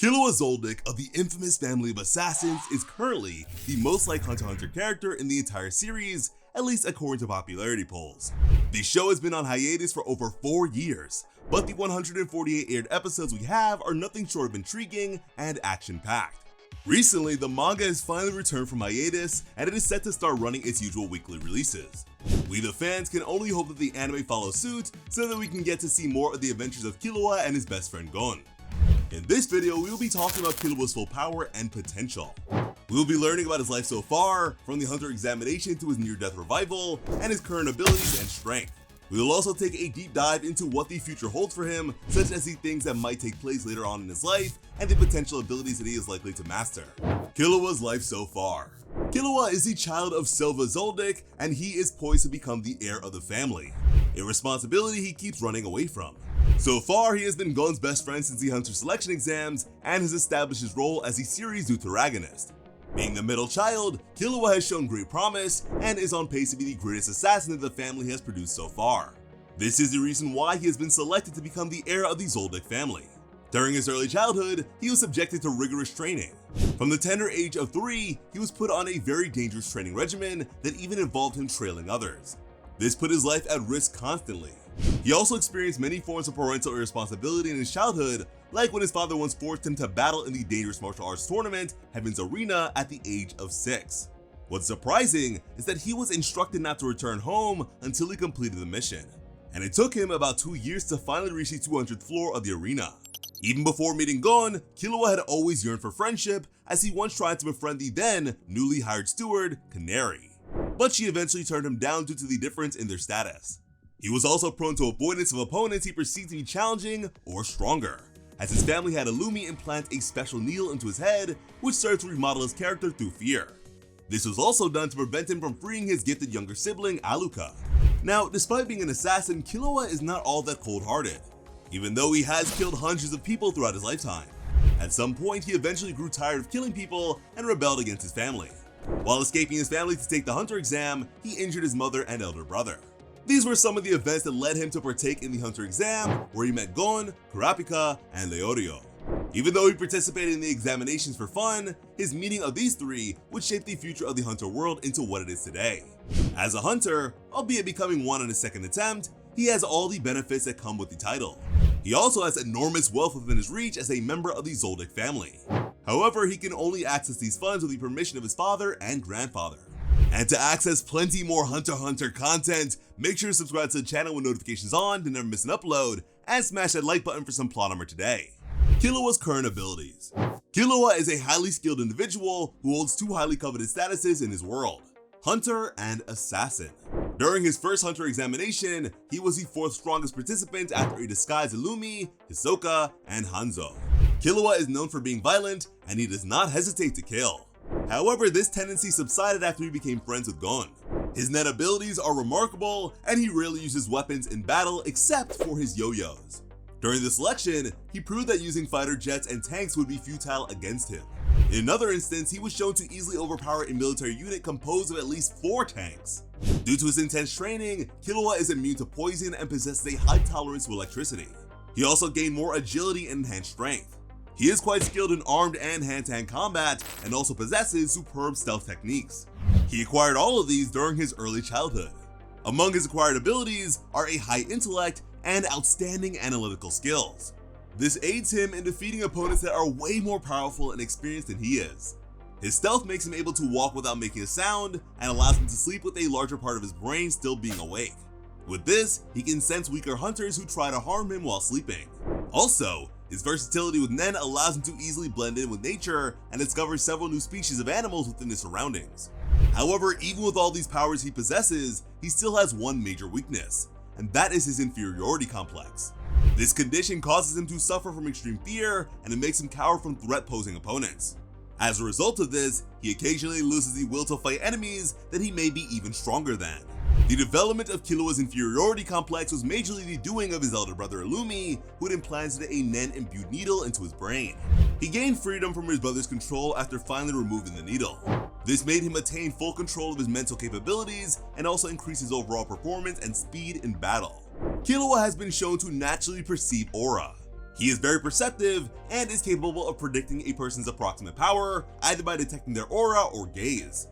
Killua Zoldyck of the infamous family of assassins is currently the most liked Hunter x Hunter character in the entire series, at least according to popularity polls. The show has been on hiatus for over 4 years, but the 148 aired episodes we have are nothing short of intriguing and action-packed. Recently, the manga has finally returned from hiatus, and it is set to start running its usual weekly releases. We the fans can only hope that the anime follows suit so that we can get to see more of the adventures of Killua and his best friend Gon. In this video, we will be talking about Killua's full power and potential. We will be learning about his life so far, from the Hunter examination to his near-death revival, and his current abilities and strength. We will also take a deep dive into what the future holds for him, such as the things that might take place later on in his life, and the potential abilities that he is likely to master. Killua's life so far. Killua is the child of Killua Zoldyck, and he is poised to become the heir of the family, a responsibility he keeps running away from. So far, he has been Gon's best friend since the Hunter selection exams, and has established his role as the series' deuteragonist. Being the middle child, Killua has shown great promise, and is on pace to be the greatest assassin that the family has produced so far. This is the reason why he has been selected to become the heir of the Zoldyck family. During his early childhood, he was subjected to rigorous training. From the tender age of 3, he was put on a very dangerous training regimen that even involved him trailing others. This put his life at risk constantly. He also experienced many forms of parental irresponsibility in his childhood, like when his father once forced him to battle in the dangerous martial arts tournament, Heaven's Arena, at the age of 6. What's surprising is that he was instructed not to return home until he completed the mission, and it took him about 2 years to finally reach the 200th floor of the arena. Even before meeting Gon, Killua had always yearned for friendship, as he once tried to befriend the then newly hired steward, Canary. But she eventually turned him down due to the difference in their status. He was also prone to avoidance of opponents he perceived to be challenging or stronger, as his family had Illumi implant a special needle into his head, which served to remodel his character through fear. This was also done to prevent him from freeing his gifted younger sibling, Aluka. Now, despite being an assassin, Killua is not all that cold-hearted, even though he has killed hundreds of people throughout his lifetime. At some point, he eventually grew tired of killing people and rebelled against his family. While escaping his family to take the Hunter exam, he injured his mother and elder brother. These were some of the events that led him to partake in the Hunter exam, where he met Gon, Kurapika, and Leorio. Even though he participated in the examinations for fun, his meeting of these three would shape the future of the Hunter world into what it is today. As a Hunter, albeit becoming one on his second attempt, he has all the benefits that come with the title. He also has enormous wealth within his reach as a member of the Zoldyck family. However, he can only access these funds with the permission of his father and grandfather. And to access plenty more Hunter x Hunter content, make sure to subscribe to the channel with notifications on to never miss an upload, and smash that like button for some plot armor today. Killua's current abilities. Killua is a highly skilled individual who holds 2 highly coveted statuses in his world: Hunter and Assassin. During his first Hunter examination, he was the 4th strongest participant after he disguised Illumi, Hisoka, and Hanzo. Killua is known for being violent, and he does not hesitate to kill. However, this tendency subsided after he became friends with Gon. His net abilities are remarkable, and he rarely uses weapons in battle except for his yo-yos. During the selection, he proved that using fighter jets and tanks would be futile against him. In another instance, he was shown to easily overpower a military unit composed of at least 4 tanks. Due to his intense training, Killua is immune to poison and possesses a high tolerance to electricity. He also gained more agility and enhanced strength. He is quite skilled in armed and hand-to-hand combat, and also possesses superb stealth techniques. He acquired all of these during his early childhood. Among his acquired abilities are a high intellect and outstanding analytical skills. This aids him in defeating opponents that are way more powerful and experienced than he is. His stealth makes him able to walk without making a sound, and allows him to sleep with a larger part of his brain still being awake. With this, he can sense weaker hunters who try to harm him while sleeping. Also, his versatility with Nen allows him to easily blend in with nature and discover several new species of animals within his surroundings. However, even with all these powers he possesses, he still has one major weakness, and that is his inferiority complex. This condition causes him to suffer from extreme fear, and it makes him cower from threat-posing opponents. As a result of this, he occasionally loses the will to fight enemies that he may be even stronger than. The development of Killua's inferiority complex was majorly the doing of his elder brother Illumi, who had implanted a Nen-imbued needle into his brain. He gained freedom from his brother's control after finally removing the needle. This made him attain full control of his mental capabilities, and also increase his overall performance and speed in battle. Killua has been shown to naturally perceive aura. He is very perceptive and is capable of predicting a person's approximate power, either by detecting their aura or gaze.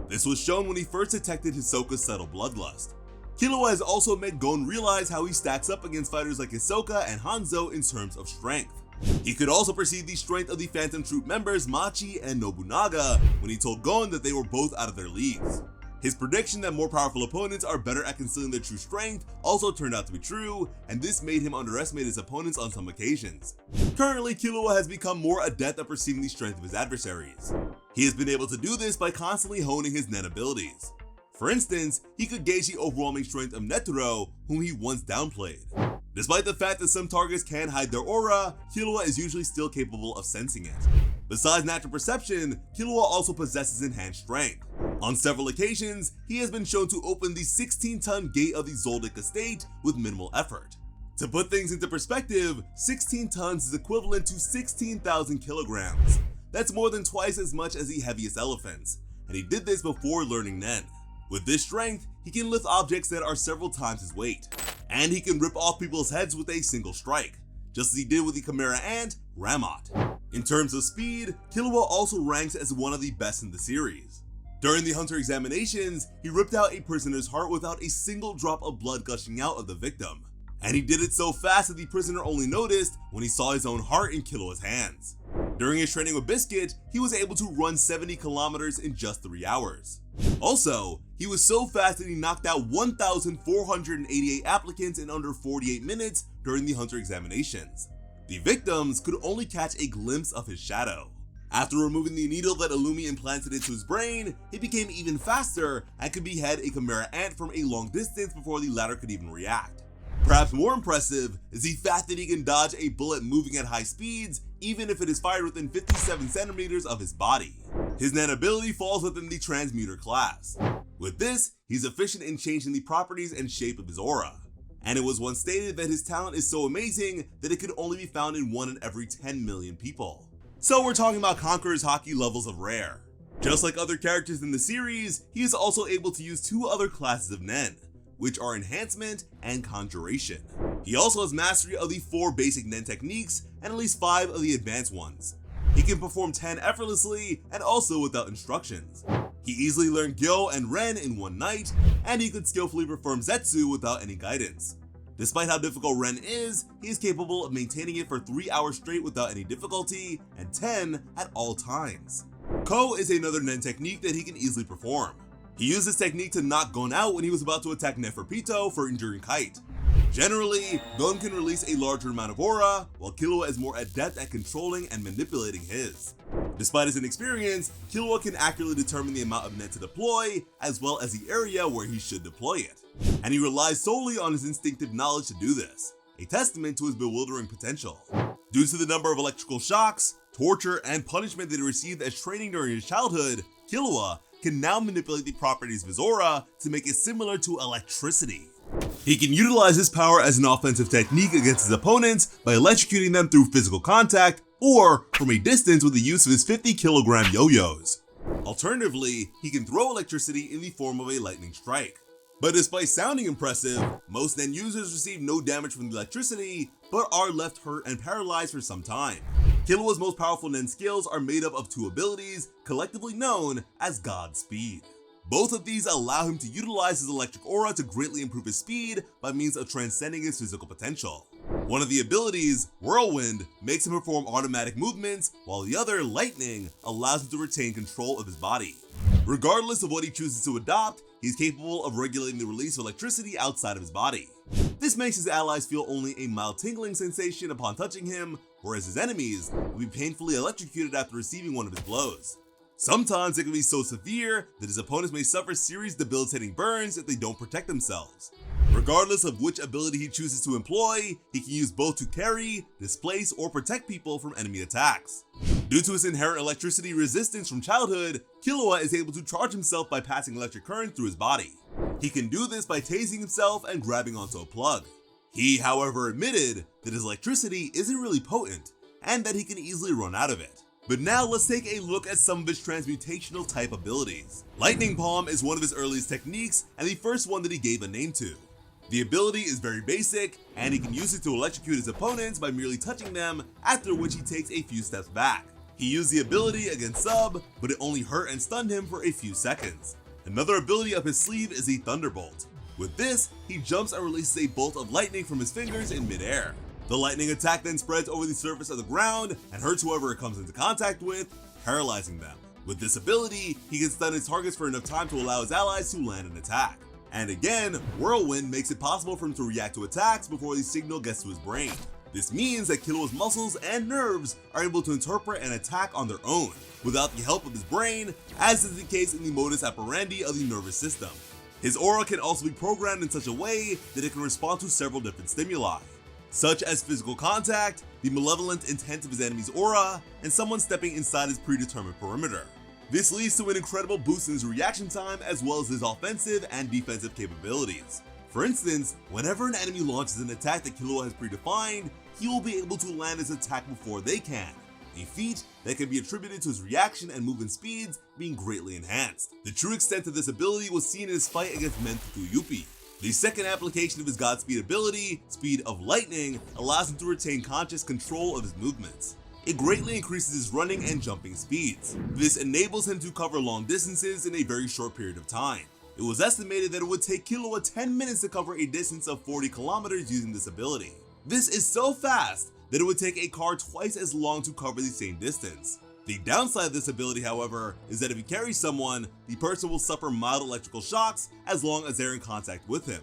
This was shown when he first detected Hisoka's subtle bloodlust. Killua has also made Gon realize how he stacks up against fighters like Hisoka and Hanzo in terms of strength. He could also perceive the strength of the Phantom Troop members Machi and Nobunaga when he told Gon that they were both out of their leagues. His prediction that more powerful opponents are better at concealing their true strength also turned out to be true, and this made him underestimate his opponents on some occasions. Currently, Killua has become more adept at perceiving the strength of his adversaries. He has been able to do this by constantly honing his nen abilities. For instance, he could gauge the overwhelming strength of Netero, whom he once downplayed. Despite the fact that some targets can hide their aura, Killua is usually still capable of sensing it. Besides natural perception, Killua also possesses enhanced strength. On several occasions, he has been shown to open the 16-ton gate of the Zoldyck estate with minimal effort. To put things into perspective, 16 tons is equivalent to 16,000 kilograms. That's more than twice as much as the heaviest elephants, and he did this before learning Nen. With this strength, he can lift objects that are several times his weight, and he can rip off people's heads with a single strike, just as he did with the Chimera Ant, Ramot. In terms of speed, Killua also ranks as one of the best in the series. During the Hunter examinations, he ripped out a prisoner's heart without a single drop of blood gushing out of the victim, and he did it so fast that the prisoner only noticed when he saw his own heart in Killua's hands. During his training with Biscuit, he was able to run 70 kilometers in just 3 hours. Also, he was so fast that he knocked out 1,488 applicants in under 48 minutes during the Hunter examinations. The victims could only catch a glimpse of his shadow. After removing the needle that Illumi implanted into his brain, he became even faster and could behead a Chimera Ant from a long distance before the latter could even react. Perhaps more impressive is the fact that he can dodge a bullet moving at high speeds, even if it is fired within 57 centimeters of his body. His Nen ability falls within the Transmuter class. With this, he's efficient in changing the properties and shape of his aura. And it was once stated that his talent is so amazing that it could only be found in 1 in every 10 million people. So we're talking about Conqueror's Haki levels of rare. Just like other characters in the series, he is also able to use 2 other classes of Nen, which are Enhancement and Conjuration. He also has mastery of the 4 basic Nen techniques and at least 5 of the advanced ones. He can perform 10 effortlessly and also without instructions. He easily learned Gyo and Ren in one night, and he could skillfully perform Zetsu without any guidance. Despite how difficult Ren is, he is capable of maintaining it for 3 hours straight without any difficulty, and 10 at all times. Ko is another Nen technique that he can easily perform. He used this technique to knock Gon out when he was about to attack Neferpito for injuring Kite. Generally, Gon can release a larger amount of aura, while Killua is more adept at controlling and manipulating his. Despite his inexperience, Killua can accurately determine the amount of Nen to deploy, as well as the area where he should deploy it. And he relies solely on his instinctive knowledge to do this, a testament to his bewildering potential. Due to the number of electrical shocks, torture, and punishment that he received as training during his childhood, Killua can now manipulate the properties of his aura to make it similar to electricity. He can utilize his power as an offensive technique against his opponents by electrocuting them through physical contact or from a distance with the use of his 50-kilogram yo-yos. Alternatively, he can throw electricity in the form of a lightning strike. But despite sounding impressive, most Nen users receive no damage from the electricity, but are left hurt and paralyzed for some time. Killua's most powerful Nen skills are made up of 2 abilities, collectively known as God Speed. Both of these allow him to utilize his electric aura to greatly improve his speed by means of transcending his physical potential. One of the abilities, Whirlwind, makes him perform automatic movements, while the other, Lightning, allows him to retain control of his body. Regardless of what he chooses to adopt, he's capable of regulating the release of electricity outside of his body. This makes his allies feel only a mild tingling sensation upon touching him, whereas his enemies will be painfully electrocuted after receiving one of his blows. Sometimes it can be so severe that his opponents may suffer serious debilitating burns if they don't protect themselves. Regardless of which ability he chooses to employ, he can use both to carry, displace, or protect people from enemy attacks. Due to his inherent electricity resistance from childhood, Killua is able to charge himself by passing electric current through his body. He can do this by tasing himself and grabbing onto a plug. He, however, admitted that his electricity isn't really potent, and that he can easily run out of it. But now let's take a look at some of his transmutational type abilities. Lightning Palm is one of his earliest techniques and the first one that he gave a name to. The ability is very basic, and he can use it to electrocute his opponents by merely touching them, after which he takes a few steps back. He used the ability against Sub, but it only hurt and stunned him for a few seconds. Another ability up his sleeve is a Thunderbolt. With this, he jumps and releases a bolt of lightning from his fingers in midair. The lightning attack then spreads over the surface of the ground and hurts whoever it comes into contact with, paralyzing them. With this ability, he can stun his targets for enough time to allow his allies to land an attack. And again, Whirlwind makes it possible for him to react to attacks before the signal gets to his brain. This means that Killua's muscles and nerves are able to interpret an attack on their own, without the help of his brain, as is the case in the modus operandi of the nervous system. His aura can also be programmed in such a way that it can respond to several different stimuli, such as physical contact, the malevolent intent of his enemy's aura, and someone stepping inside his predetermined perimeter. This leads to an incredible boost in his reaction time as well as his offensive and defensive capabilities. For instance, whenever an enemy launches an attack that Killua has predefined, he will be able to land his attack before they can, a feat that can be attributed to his reaction and movement speeds being greatly enhanced. The true extent of this ability was seen in his fight against Mentutu Yuppie. The second application of his Godspeed ability, Speed of Lightning, allows him to retain conscious control of his movements. It greatly increases his running and jumping speeds. This enables him to cover long distances in a very short period of time. It was estimated that it would take Killua 10 minutes to cover a distance of 40 kilometers using this ability. This is so fast that it would take a car twice as long to cover the same distance. The downside of this ability, however, is that if he carries someone, the person will suffer mild electrical shocks as long as they're in contact with him.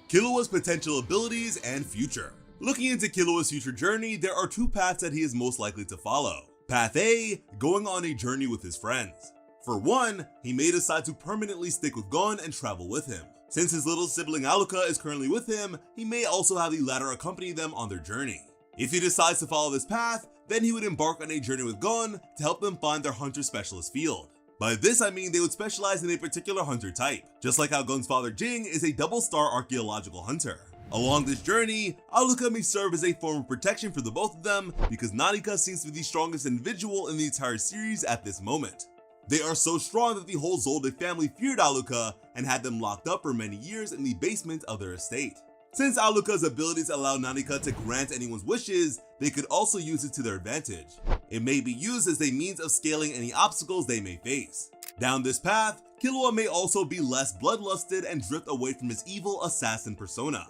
Killua's potential abilities and future. Looking into Killua's future journey, there are two paths that he is most likely to follow. Path A, going on a journey with his friends. For one, he may decide to permanently stick with Gon and travel with him. Since his little sibling Aluka is currently with him, he may also have the latter accompany them on their journey. If he decides to follow this path, then he would embark on a journey with Gon to help them find their hunter specialist field. By this I mean they would specialize in a particular hunter type, just like how Gon's father Jing is a double-star archaeological hunter. Along this journey, Aluka may serve as a form of protection for the both of them because Nanika seems to be the strongest individual in the entire series at this moment. They are so strong that the whole Zoldyck family feared Aluka and had them locked up for many years in the basement of their estate. Since Aluka's abilities allow Nanika to grant anyone's wishes, they could also use it to their advantage. It may be used as a means of scaling any obstacles they may face. Down this path, Killua may also be less bloodlusted and drift away from his evil assassin persona.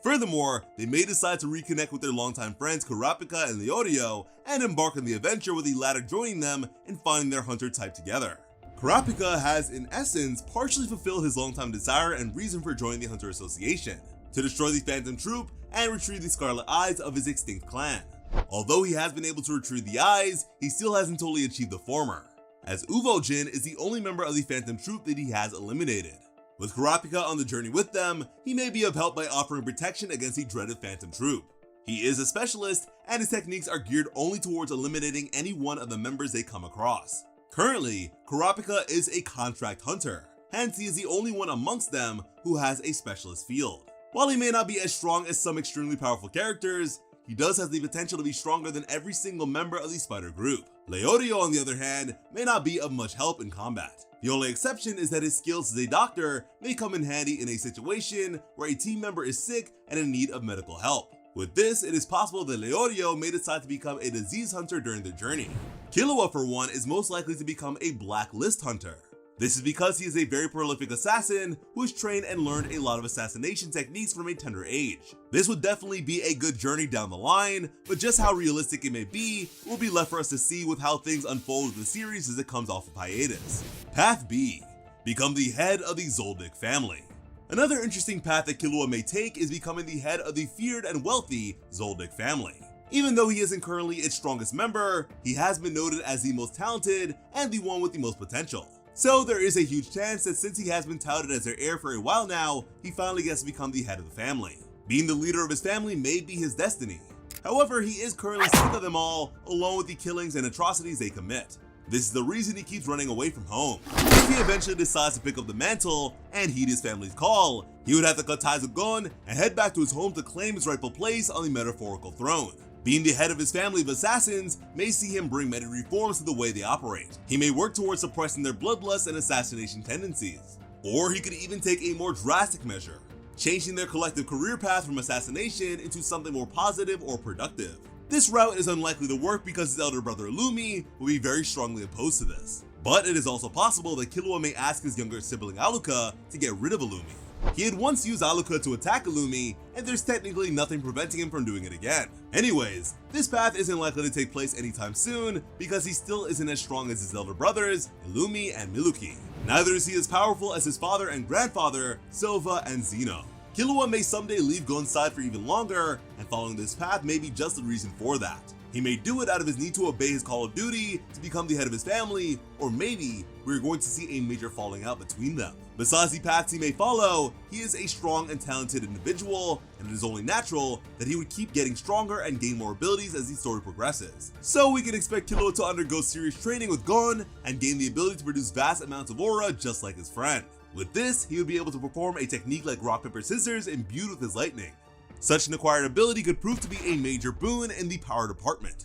Furthermore, they may decide to reconnect with their longtime friends Kurapika and Leorio and embark on the adventure with the latter joining them and finding their hunter type together. Kurapika has in essence partially fulfilled his longtime desire and reason for joining the Hunter Association, to destroy the Phantom Troop and retrieve the Scarlet Eyes of his extinct clan. Although he has been able to retrieve the eyes, he still hasn't totally achieved the former, as Uvojin is the only member of the Phantom Troop that he has eliminated. With Kurapika on the journey with them, he may be of help by offering protection against the dreaded Phantom Troop. He is a specialist, and his techniques are geared only towards eliminating any one of the members they come across. Currently, Kurapika is a contract hunter, hence he is the only one amongst them who has a specialist field. While he may not be as strong as some extremely powerful characters, he does have the potential to be stronger than every single member of the Spider Group. Leorio, on the other hand, may not be of much help in combat. The only exception is that his skills as a doctor may come in handy in a situation where a team member is sick and in need of medical help. With this, it is possible that Leorio may decide to become a disease hunter during their journey. Killua, for one, is most likely to become a blacklist hunter. This is because he is a very prolific assassin who has trained and learned a lot of assassination techniques from a tender age. This would definitely be a good journey down the line, but just how realistic it may be will be left for us to see with how things unfold with the series as it comes off of hiatus. Path B. Become the head of the Zoldyck family. Another interesting path that Killua may take is becoming the head of the feared and wealthy Zoldyck family. Even though he isn't currently its strongest member, he has been noted as the most talented and the one with the most potential. So there is a huge chance that since he has been touted as their heir for a while now, he finally gets to become the head of the family. Being the leader of his family may be his destiny. However, he is currently sick of them all, along with the killings and atrocities they commit. This is the reason he keeps running away from home. If he eventually decides to pick up the mantle and heed his family's call, he would have to cut ties with Gon and head back to his home to claim his rightful place on the metaphorical throne. Being the head of his family of assassins may see him bring many reforms to the way they operate. He may work towards suppressing their bloodlust and assassination tendencies. Or he could even take a more drastic measure, changing their collective career path from assassination into something more positive or productive. This route is unlikely to work because his elder brother Illumi will be very strongly opposed to this. But it is also possible that Killua may ask his younger sibling Alluka to get rid of Illumi. He had once used Alluka to attack Illumi, and there's technically nothing preventing him from doing it again. Anyways, this path isn't likely to take place anytime soon because he still isn't as strong as his elder brothers, Illumi and Miluki. Neither is he as powerful as his father and grandfather, Silva and Zeno. Killua may someday leave Gon's side for even longer, and following this path may be just the reason for that. He may do it out of his need to obey his call of duty to become the head of his family, or maybe we're going to see a major falling out between them. Besides the paths he may follow, he is a strong and talented individual, and it is only natural that he would keep getting stronger and gain more abilities as the story progresses. So we can expect Killua to undergo serious training with Gon and gain the ability to produce vast amounts of aura just like his friend. With this, he would be able to perform a technique like rock paper scissors imbued with his lightning. Such an acquired ability could prove to be a major boon in the power department.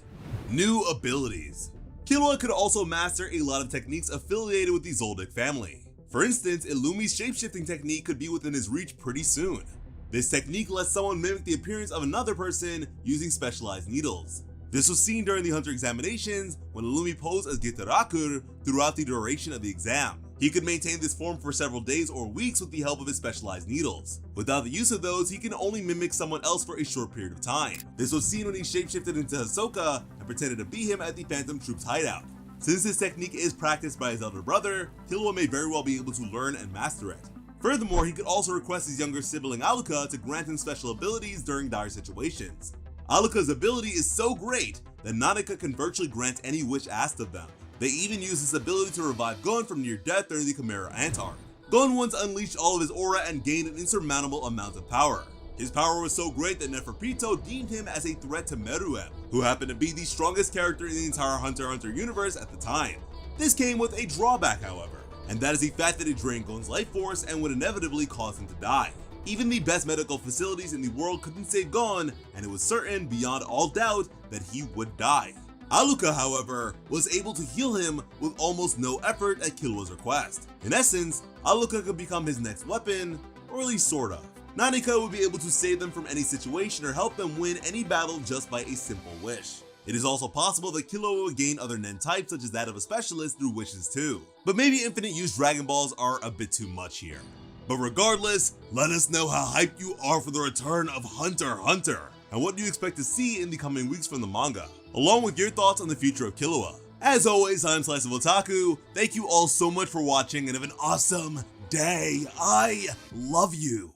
New abilities. Killua could also master a lot of techniques affiliated with the Zoldyck family. For instance, Illumi's shapeshifting technique could be within his reach pretty soon. This technique lets someone mimic the appearance of another person using specialized needles. This was seen during the Hunter examinations when Illumi posed as Gitarakur throughout the duration of the exam. He could maintain this form for several days or weeks with the help of his specialized needles. Without the use of those, he can only mimic someone else for a short period of time. This was seen when he shapeshifted into Hisoka and pretended to be him at the Phantom Troops hideout. Since this technique is practiced by his elder brother, Killua may very well be able to learn and master it. Furthermore, he could also request his younger sibling Alluka to grant him special abilities during dire situations. Alluka's ability is so great that Nanika can virtually grant any wish asked of them. They even use this ability to revive Gon from near death during the Chimera Antar. Gon once unleashed all of his aura and gained an insurmountable amount of power. His power was so great that Neferpito deemed him as a threat to Meruem, who happened to be the strongest character in the entire Hunter x Hunter universe at the time. This came with a drawback, however, and that is the fact that it drained Gon's life force and would inevitably cause him to die. Even the best medical facilities in the world couldn't save Gon, and it was certain beyond all doubt that he would die. Alluka, however, was able to heal him with almost no effort at Killua's request. In essence, Alluka could become his next weapon, or at least sort of. Nanika would be able to save them from any situation or help them win any battle just by a simple wish. It is also possible that Killua would gain other Nen types such as that of a specialist through wishes too. But maybe infinite use Dragon Balls are a bit too much here. But regardless, let us know how hyped you are for the return of Hunter x Hunter, and what do you expect to see in the coming weeks from the manga, along with your thoughts on the future of Killua. As always, I'm Slice of Otaku. Thank you all so much for watching and have an awesome day. I love you.